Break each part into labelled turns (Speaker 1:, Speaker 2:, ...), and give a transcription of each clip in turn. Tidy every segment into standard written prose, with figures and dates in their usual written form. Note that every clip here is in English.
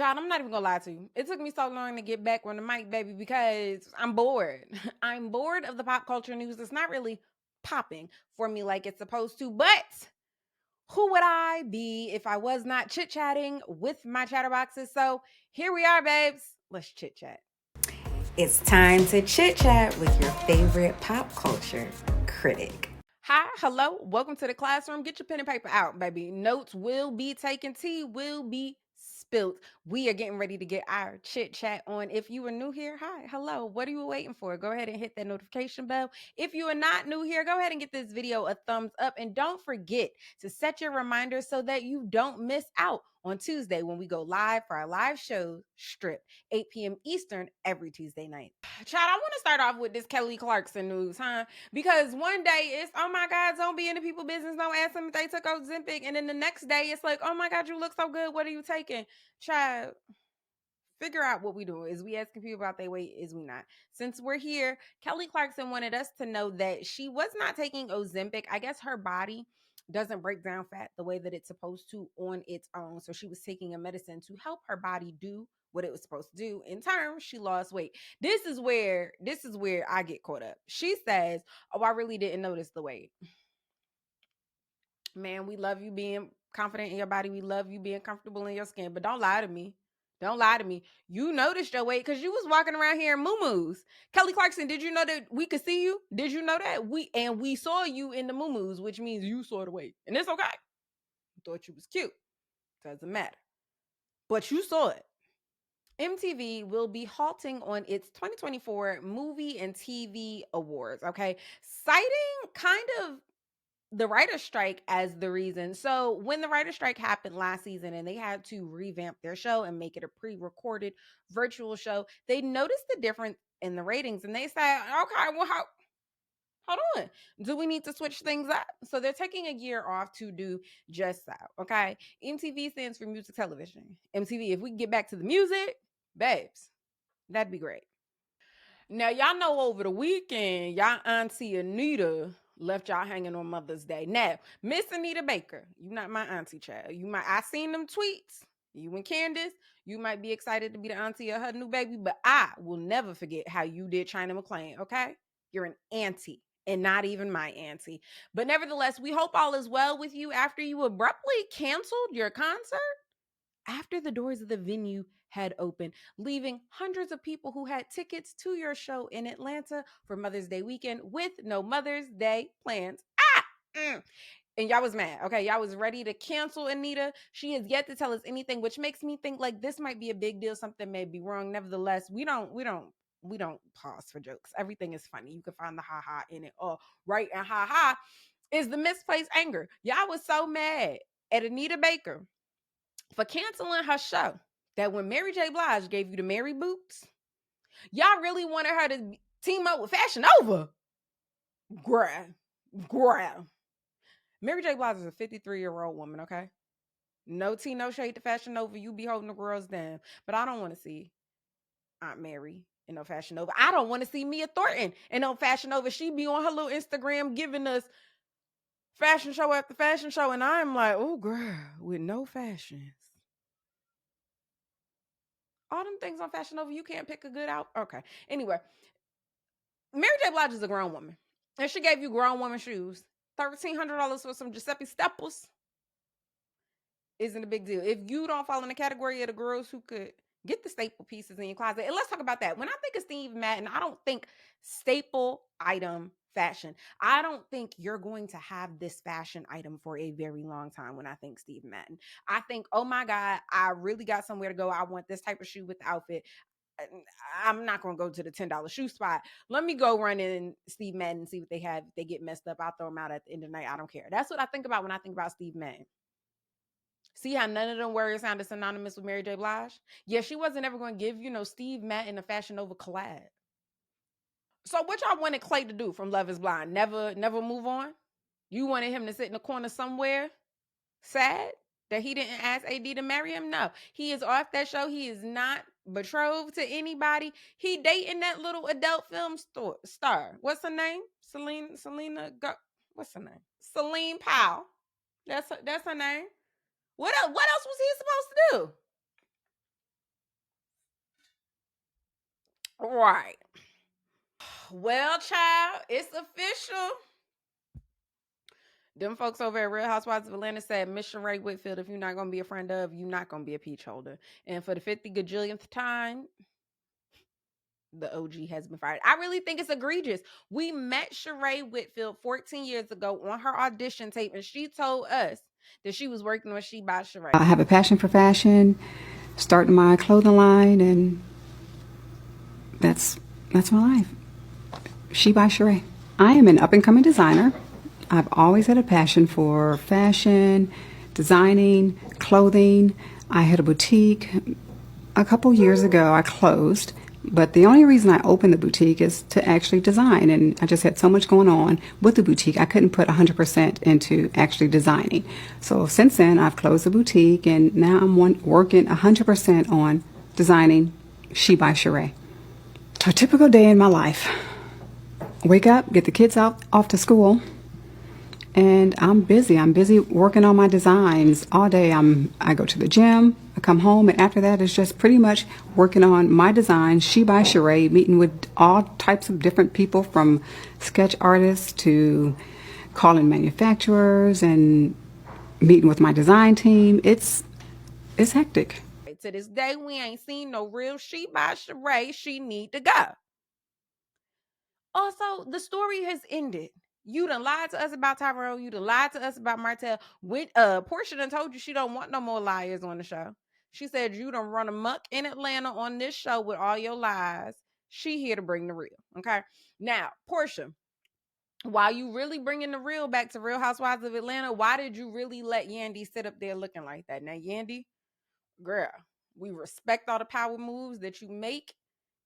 Speaker 1: John, I'm not even gonna lie to you. It took me so long to get back on the mic, baby, because I'm bored. I'm bored of the pop culture news. It's not really popping for me like it's supposed to. But who would I be if I was not chit chatting with my chatterboxes? So here we are, babes. Let's chit chat.
Speaker 2: It's time to chit chat with your favorite pop culture critic.
Speaker 1: Hi, hello, welcome to the classroom. Get your pen and paper out, baby. Notes will be taken, tea will be spilt. We are getting ready to get our chit chat on. If you are new here, hi, hello. What are you waiting for? Go ahead and hit that notification bell. If you are not new here, go ahead and get this video a thumbs up. And don't forget to set your reminders so that you don't miss out on Tuesday when we go live for our live show strip, 8 p.m. Eastern every Tuesday night. Chad, I want to start off with this Kelly Clarkson news, huh? Because one day it's, oh my God, don't be in the people business. Don't ask them if they took Ozempic. And then the next day it's like, oh my God, you look so good. What are you taking? Child, figure out what we do. Is we asking people about their weight? Is we not? Since we're here, Kelly Clarkson wanted us to know that she was not taking Ozempic. I guess her body doesn't break down fat the way that it's supposed to on its own. So she was taking a medicine to help her body do what it was supposed to do. In turn, she lost weight. This is where I get caught up. She says, "Oh, I really didn't notice the weight." Man, we love you being confident in your body. We love you being comfortable in your skin, but don't lie to me. Don't lie to me. You noticed your weight because you was walking around here in muumuus. Kelly Clarkson, did you know that we could see you? Did you know that? We saw you in the muumuus, which means you saw the weight. And it's okay. Thought you was cute. Doesn't matter. But you saw it. MTV will be halting on its 2024 movie and TV awards, okay? Citing kind of the writer's strike as the reason. So when the writer's strike happened last season and they had to revamp their show and make it a pre-recorded virtual show, they noticed the difference in the ratings and they said, okay, well, hold on. Do we need to switch things up? So they're taking a year off to do just that. Okay. MTV stands for music television. MTV, if we can get back to the music, babes, that'd be great. Now, y'all know over the weekend, y'all auntie Anita left y'all hanging on Mother's Day. Now, Miss Anita Baker, you not my auntie, child. I seen them tweets. You and Candace, you might be excited to be the auntie of her new baby, but I will never forget how you did China McClain, okay? You're an auntie and not even my auntie. But nevertheless, we hope all is well with you after you abruptly canceled your concert after the doors of the venue had opened, leaving hundreds of people who had tickets to your show in Atlanta for Mother's Day weekend with no Mother's Day plans. Mm. And y'all was mad. Okay, y'all was ready to cancel Anita. She has yet to tell us anything, which makes me think like this might be a big deal. Something may be wrong. Nevertheless, we don't pause for jokes. Everything is funny. You can find the ha ha in it all, right? And ha ha is the misplaced anger. Y'all was so mad at Anita Baker for canceling her show that when Mary J. Blige gave you the Mary Boots, y'all really wanted her to team up with Fashion Nova. Grab. Grab. Mary J. Blige is a 53-year-old woman, okay? No tea, no shade to Fashion Nova. You be holding the girls down. But I don't want to see Aunt Mary in no Fashion Nova. I don't want to see Mia Thornton in no Fashion Nova. She be on her little Instagram giving us fashion show after fashion show. And I'm like, oh, girl, with no fashions. All them things on Fashion Nova, you can't pick a good out. Okay. Anyway, Mary J. Blige is a grown woman, and she gave you grown woman shoes. $1,300 for some Giuseppe Stepples isn't a big deal. If you don't fall in the category of the girls who could get the staple pieces in your closet, and let's talk about that. When I think of Steve Madden, I don't think staple item fashion. I don't think you're going to have this fashion item for a very long time when I think Steve Madden. I think, oh my God, I really got somewhere to go. I want this type of shoe with the outfit. I'm not going to go to the $10 shoe spot. Let me go run in Steve Madden and see what they have. If they get messed up, I'll throw them out at the end of the night. I don't care. That's what I think about when I think about Steve Madden. See how none of them words sounded synonymous with Mary J. Blige? Yeah, she wasn't ever going to give, Steve Madden a Fashion Nova collab. So what y'all wanted Clay to do from Love is Blind? Never move on? You wanted him to sit in the corner somewhere sad that he didn't ask AD to marry him? No. He is off that show. He is not betrothed to anybody. He dating that little adult film star. What's her name? What's her name? Celine Powell. That's her name. What else was he supposed to do? Right. Well, child, it's official. Them folks over at Real Housewives of Atlanta said, Miss Sheree Whitfield, if you're not going to be a friend of, you're not going to be a peach holder. And for the 50 gajillionth time, the OG has been fired. I really think it's egregious. We met Sheree Whitfield 14 years ago on her audition tape, and she told us that she was working on She by Sheree.
Speaker 3: I have a passion for fashion, starting my clothing line, and that's my life. She by Sheree. I am an up-and-coming designer. I've always had a passion for fashion, designing, clothing. I had a boutique. A couple years ago, I closed, but the only reason I opened the boutique is to actually design, and I just had so much going on with the boutique, I couldn't put 100% into actually designing. So since then, I've closed the boutique, and now I'm working 100% on designing She by Sheree. A typical day in my life. Wake up, get the kids off to school, and I'm busy. I'm busy working on my designs all day. I go to the gym, I come home, and after that it's just pretty much working on my designs, She by Sheree, meeting with all types of different people from sketch artists to calling manufacturers and meeting with my design team. It's hectic.
Speaker 1: To this day, we ain't seen no real She by Sheree. She need to go. Also, the story has ended. You done lied to us about Tyrell. You done lied to us about Martell. Portia done told you she don't want no more liars on the show. She said you done run amok in Atlanta on this show with all your lies. She here to bring the real. Okay. Now, Portia, while you really bringing the real back to Real Housewives of Atlanta, why did you really let Yandy sit up there looking like that? Now, Yandy, girl, we respect all the power moves that you make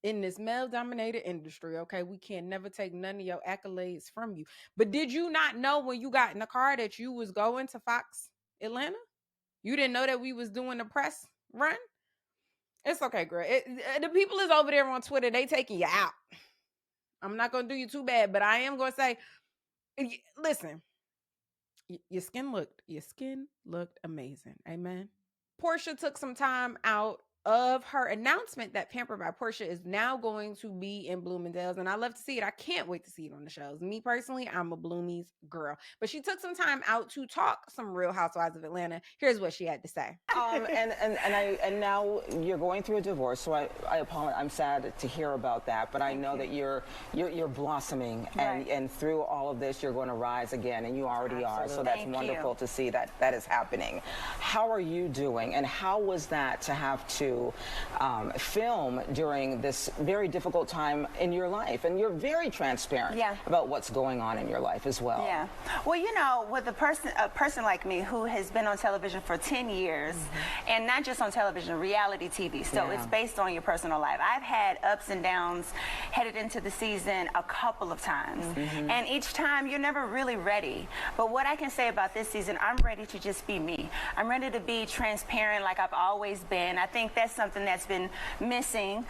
Speaker 1: in this male-dominated industry, okay? We can never take none of your accolades from you. But did you not know when you got in the car that you was going to Fox Atlanta? You didn't know that we was doing the press run? It's okay, girl. The people is over there on Twitter. They taking you out. I'm not going to do you too bad, but I am going to say, listen, your skin looked amazing. Amen. Portia took some time out of her announcement that Pampered by Portia is now going to be in Bloomingdale's, and I love to see it. I can't wait to see it on the shows. Me personally, I'm a Bloomies girl, but she took some time out to talk some Real Housewives of Atlanta. Here's what she had to say.
Speaker 4: And now you're going through a divorce, so I apologize. I'm sad to hear about that, but I know that you're blossoming, and through all of this, you're going to rise again, and you already are. So that's wonderful to see that is happening. How are you doing, and how was that to have to film during this very difficult time in your life? And you're very transparent about what's going on in your life as well.
Speaker 5: Yeah. Well, you know, with a person like me who has been on television for 10 years, and not just on television, reality TV. So it's based on your personal life. I've had ups and downs headed into the season a couple of times. And each time you're never really ready. But what I can say about this season, I'm ready to just be me. I'm ready to be transparent like I've always been. I think that's something that's been missing,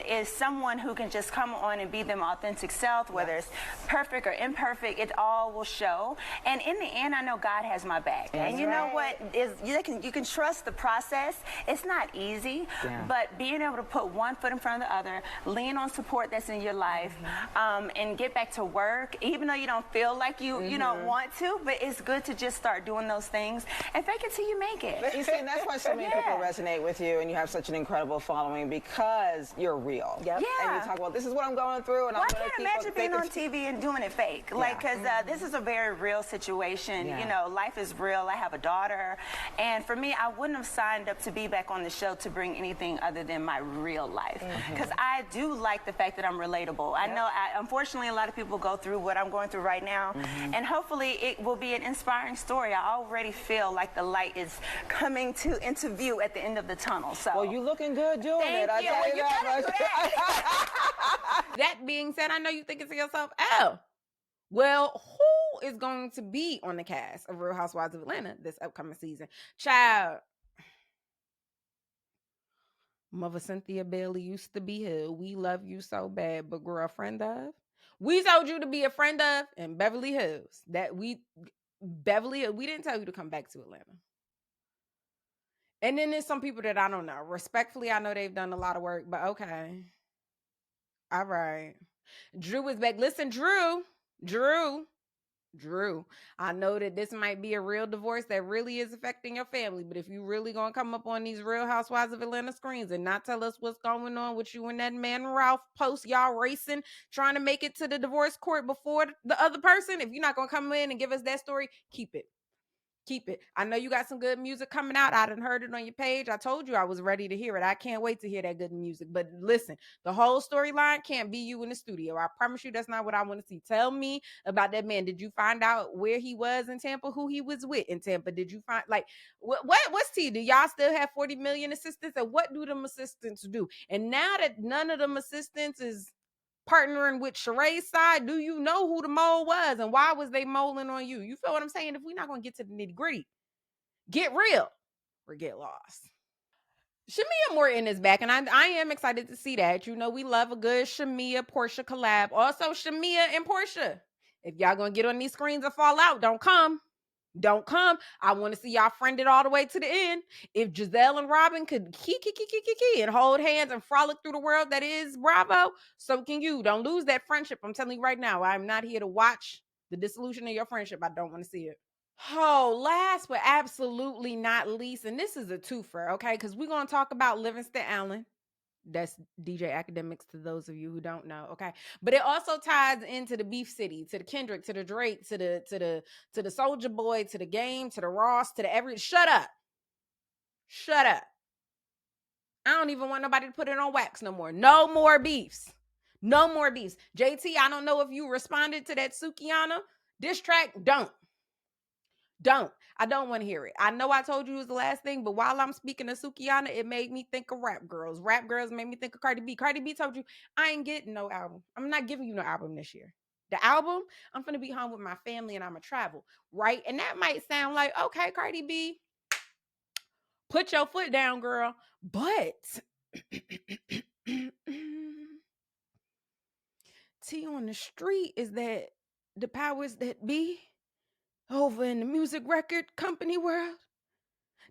Speaker 5: is someone who can just come on and be them authentic self, whether it's perfect or imperfect, it all will show. And in the end, I know God has my back. And you know what? You can trust the process. It's not easy, but being able to put one foot in front of the other, lean on support that's in your life, and get back to work, even though you don't feel like you don't want to, but it's good to just start doing those things and fake it till you make it.
Speaker 4: You see, and that's why so many people resonate with you, and you have such an incredible following because you're real.
Speaker 5: Yeah.
Speaker 4: And you talk about, this is what I'm going through, and
Speaker 5: well,
Speaker 4: I'm going to
Speaker 5: keep
Speaker 4: keep
Speaker 5: imagine being on TV and doing it fake. Like, because this is a very real situation. You know, life is real. I have a daughter. And for me, I wouldn't have signed up to be back on the show to bring anything other than my real life. Because I do like the fact that I'm relatable. I know, unfortunately, a lot of people go through what I'm going through right now. And hopefully it will be an inspiring story. I already feel like the light is coming into view at the end of the tunnel. So,
Speaker 4: well, you looking good doing it.
Speaker 5: Thank you.
Speaker 4: I tell
Speaker 5: You
Speaker 4: that
Speaker 5: better
Speaker 4: much.
Speaker 5: do that.
Speaker 1: That being said, I know you thinking to yourself, oh, well, who is going to be on the cast of Real Housewives of Atlanta this upcoming season? Child, Mother Cynthia Bailey used to be here. We love you so bad, but girlfriend of? We told you to be a friend of in Beverly Hills. Beverly Hills, we didn't tell you to come back to Atlanta. And then there's some people that I don't know. Respectfully, I know they've done a lot of work, but okay. All right. Drew is back. Listen, Drew. I know that this might be a real divorce that really is affecting your family, but if you really gonna come up on these Real Housewives of Atlanta screens and not tell us what's going on with you and that man Ralph post y'all racing, trying to make it to the divorce court before the other person, if you're not gonna come in and give us that story, keep it. Keep it. I know you got some good music coming out. I done heard it on your page. I told you I was ready to hear it. I can't wait to hear that good music. But listen, the whole storyline can't be you in the studio. I promise you that's not what I want to see. Tell me about that man. Did you find out where he was in Tampa, who he was with in Tampa? Did you find like what's T? Do y'all still have 40 million assistants? And what do them assistants do? And now that none of them assistants is partnering with Sheree's side, do you know who the mole was and why was they moling on you? You feel what I'm saying? If we're not going to get to the nitty gritty, get real or get lost. Shamia Morton is back, and I am excited to see that. You know, we love a good Shamia Portia collab. Also, Shamia and Portia. If y'all gonna get on these screens and fall out, don't come. Don't come. I want to see y'all friended all the way to the end. If Giselle and Robin could key and hold hands and frolic through the world that is Bravo, so can you. Don't lose that friendship. I'm telling you right now, I'm not here to watch the dissolution of your friendship. I don't want to see it. Oh, last but absolutely not least, and this is a twofer, okay? Because we're going to talk about Livingston Allen. That's DJ Academics to those of you who don't know, okay? But it also ties into the Beef City, to the Kendrick, to the Drake, to the Soldier Boy, to the Game, to the Ross, to the every. Shut up. Shut up. I don't even want nobody to put it on wax no more. No more beefs. No more beefs. JT, I don't know if you responded to that Sukiana diss track. Don't. I don't want to hear it. I know I told you it was the last thing, but while I'm speaking of Sukiana, it made me think of Rap Girls. Rap Girls made me think of Cardi B. Cardi B told you, I ain't getting no album. I'm not giving you no album this year. The album, I'm going to be home with my family and I'm going to travel, right? And that might sound like, okay, Cardi B, put your foot down, girl. But T on the street is that the powers that be over in the music record company world,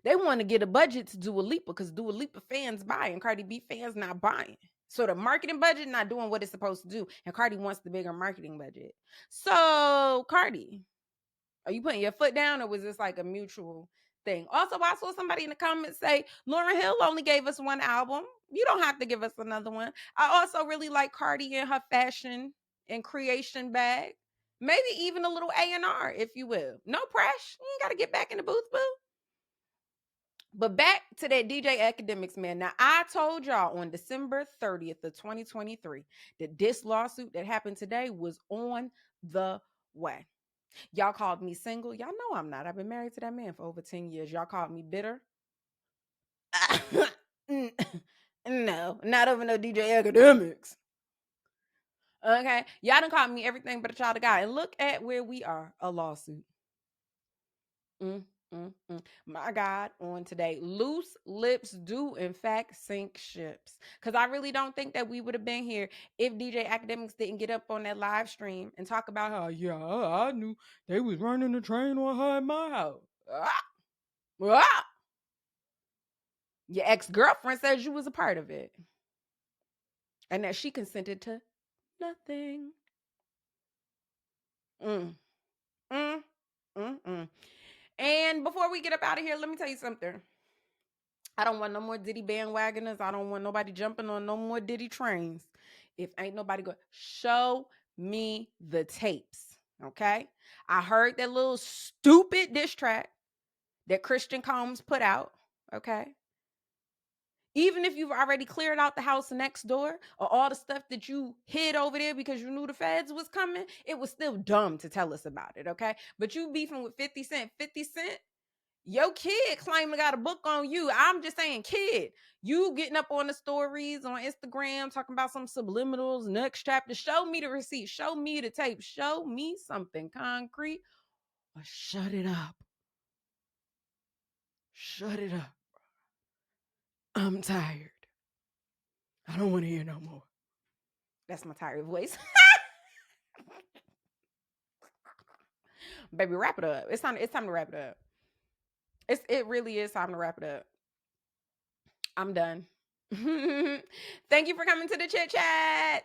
Speaker 1: they want to get a budget to Dua Lipa because Dua Lipa fans buy and Cardi B fans not buying. So the marketing budget not doing what it's supposed to do. And Cardi wants the bigger marketing budget. So Cardi, are you putting your foot down or was this like a mutual thing? Also, I saw somebody in the comments say Lauryn Hill only gave us one album. You don't have to give us another one. I also really like Cardi in her fashion and creation bag. Maybe even a little A&R, if you will. No pressure. You ain't got to get back in the booth, boo. But back to that DJ Academics, man. Now, I told y'all on December 30th of 2023 that this lawsuit that happened today was on the way. Y'all called me single. Y'all know I'm not. I've been married to that man for over 10 years. Y'all called me bitter. No, not over no DJ Academics. Okay. Y'all done called me everything but a child of God. And look at where we are, a lawsuit. My God, on today, loose lips do in fact sink ships. Because I really don't think that we would have been here if DJ Academics didn't get up on that live stream and talk about how, yeah, I knew they was running the train on her at my house. Your ex-girlfriend says you was a part of it. And that she consented to nothing. And before we get up out of here, let me tell you something. I don't want no more Diddy bandwagoners. I don't want nobody jumping on no more Diddy trains. If ain't nobody go, show me the tapes. Okay? I heard that little stupid diss track that Christian Combs put out. Okay? Even if you've already cleared out the house next door or all the stuff that you hid over there because you knew the feds was coming, it was still dumb to tell us about it, okay? But you beefing with 50 Cent. 50 Cent, your kid claiming got a book on you. I'm just saying, kid, you getting up on the stories on Instagram talking about some subliminals, next chapter. Show me the receipt. Show me the tape. Show me something concrete or shut it up. Shut it up. I'm tired. I don't want to hear no more. That's my tired voice. Baby, wrap it up. It's time to wrap it up. It really is time to wrap it up. I'm done. Thank you for coming to the Chit Chat.